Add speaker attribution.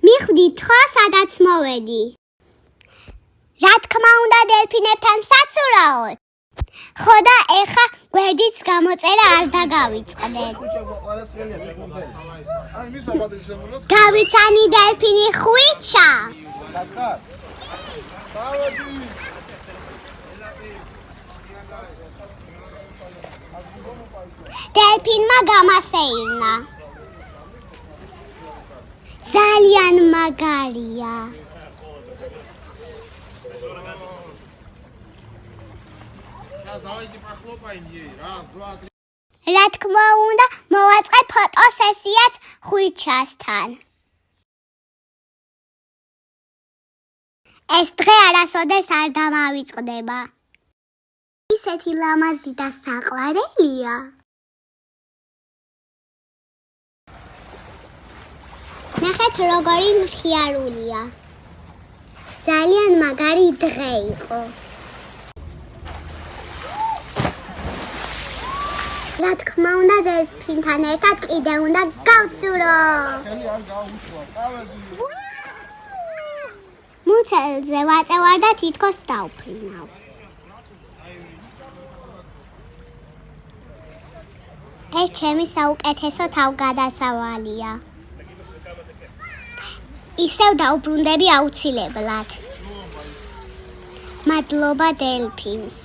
Speaker 1: მიხვდით ხო, სადაც მოვედი? რა თქმა უნდა, დელფინებთან საცურაოდ. ხო და ეხა გვერდიც გამოწერა არ დაგავიწყდეთ. გავიცანი დელფინი ხვიჩა. დელფინმა გამასეირნა. ძალიან მაგარია. რა თქმა უნდა, მოვაწყე ფოტოსესიაც ხვიჩასთან. ეს დღე არასოდეს არ დამავიწყდება. ისეთი ლამაზი და საყვარელია. ნახეთ, როგორი მხიარულია. ძალიან მაგარი დღე იყო. რა თქმა უნდა, დელფინთან ერთად კიდე უნდა გავცურო. მუცელზე ვაწევარ და თითქოს დავფრინავ. ეს ჩემი საუკეთესო თავგადასავალია. ისევ დავბრუნდები აუცილებლად. მადლობა დელფინს.